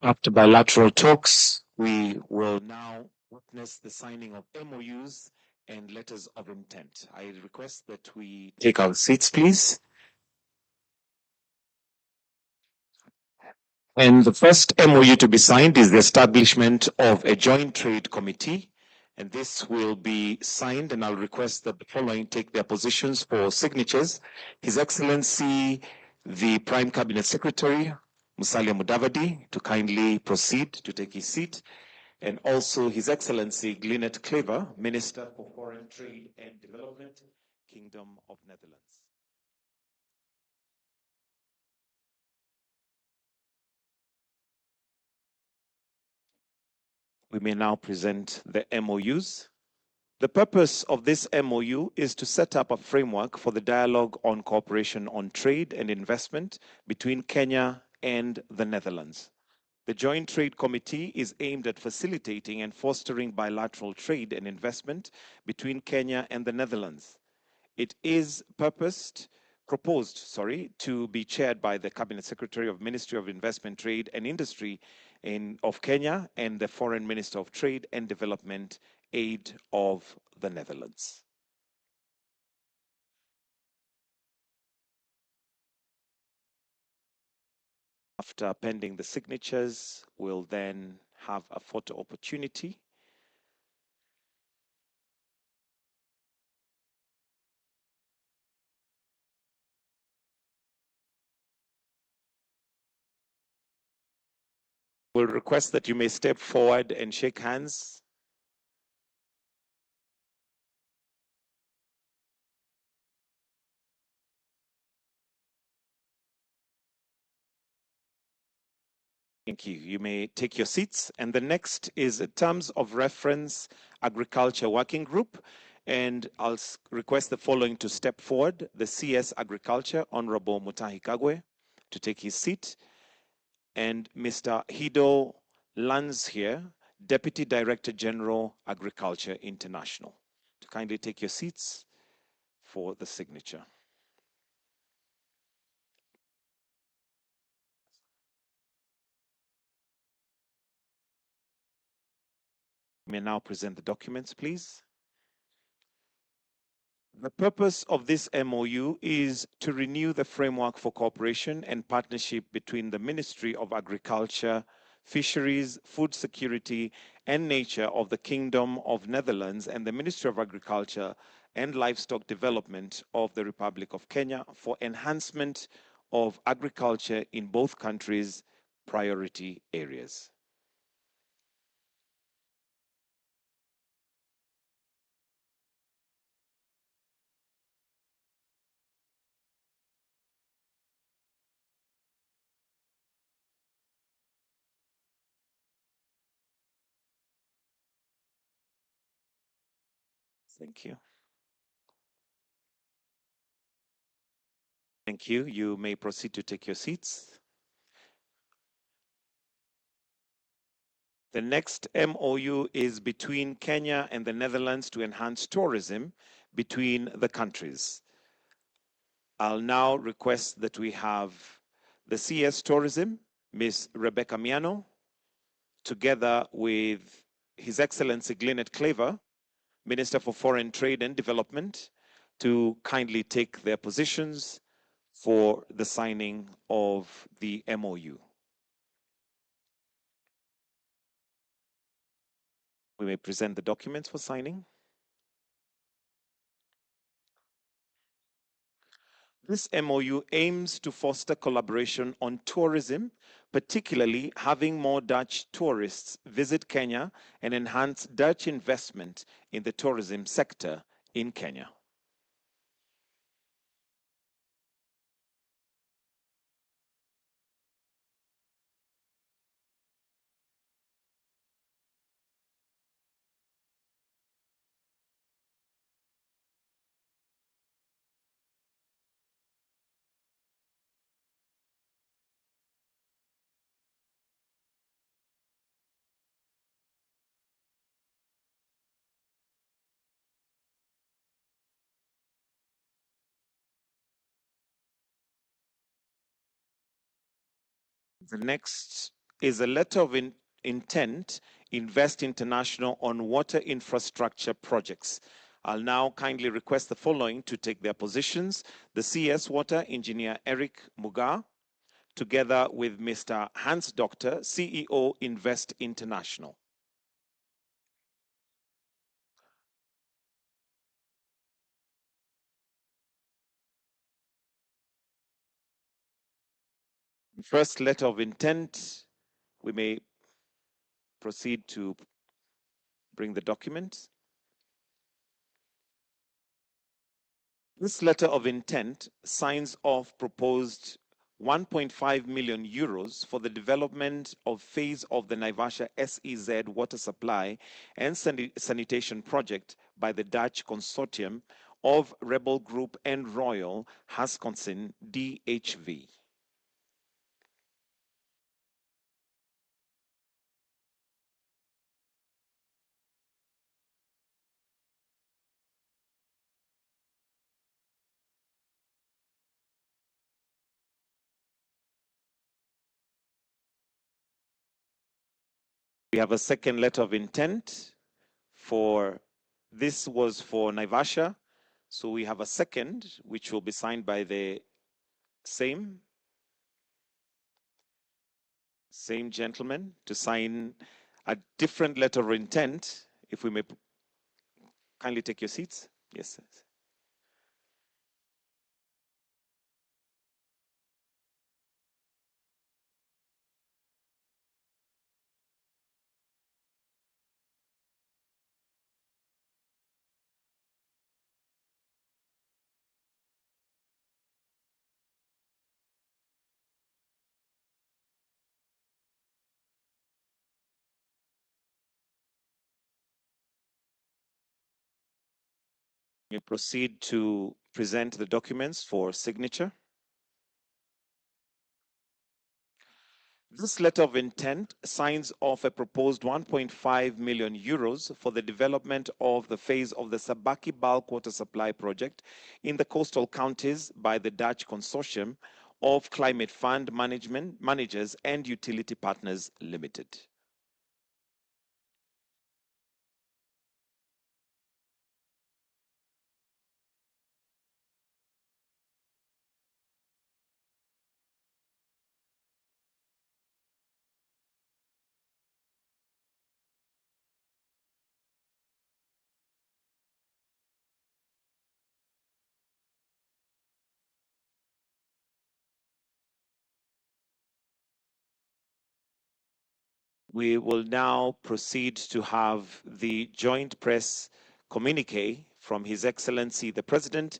After bilateral talks, we will now witness the signing of MOUs and letters of intent. I request that we take our seats, please. And the first MOU to be signed is the establishment of a joint trade committee. And this will be signed, and I'll request that the following take their positions for signatures. His Excellency, the Prime Cabinet Secretary, Musalia Mudavadi, to kindly proceed to take his seat. And also His Excellency Glynet Clever, Minister for Foreign Trade and Development, Kingdom of Netherlands. We may now present the MOUs. The purpose of this MOU is to set up a framework for the dialogue on cooperation on trade and investment between Kenya and the Netherlands. The Joint Trade Committee is aimed at facilitating and fostering bilateral trade and investment between Kenya and the Netherlands. It is proposed, to be chaired by the Cabinet Secretary of Ministry of Investment, Trade and Industry of Kenya and the Foreign Minister of Trade and Development Aid of the Netherlands. After pending the signatures, we'll then have a photo opportunity. We'll request that you may step forward and shake hands. Thank you. You may take your seats. And the next is Terms of Reference Agriculture Working Group. And I'll request the following to step forward. The CS Agriculture, Honorable Mutahi Kagwe, to take his seat. And Mr. Hido Lanz here, Deputy Director General, Agriculture International, to kindly take your seats for the signature. You may now present the documents, please. The purpose of this MOU is to renew the framework for cooperation and partnership between the Ministry of Agriculture, Fisheries, Food Security and Nature of the Kingdom of Netherlands and the Ministry of Agriculture and Livestock Development of the Republic of Kenya for enhancement of agriculture in both countries' priority areas. Thank you. Thank you. You may proceed to take your seats. The next MOU is between Kenya and the Netherlands to enhance tourism between the countries. I'll now request that we have the CS Tourism, Ms. Rebecca Miano, together with His Excellency Glynet Clever, Minister for Foreign Trade and Development, to kindly take their positions for the signing of the MOU. We may present the documents for signing. This MOU aims to foster collaboration on tourism, particularly having more Dutch tourists visit Kenya and enhance Dutch investment in the tourism sector in Kenya. The next is a letter of intent, Invest International on water infrastructure projects. I'll now kindly request the following to take their positions. The CS Water Engineer Eric Mugar, together with Mr. Hans Doctor, CEO Invest International. First letter of intent, we may proceed to bring the document. This letter of intent signs off proposed 1.5 million euros for the development of phase of the Naivasha SEZ water supply and sanitation project by the Dutch consortium of Rebel Group and Royal Wisconsin DHV. We have a second letter of intent for, this was for Naivasha. So we have a second, which will be signed by the same gentleman to sign a different letter of intent. If we may kindly take your seats. Yes. You proceed to present the documents for signature. This letter of intent signs off a proposed 1.5 million euros for the development of the phase of the Sabaki bulk water supply project in the coastal counties by the Dutch consortium of Climate Fund Management Managers and Utility Partners Limited. We will now proceed to have the joint press communique from His Excellency the President,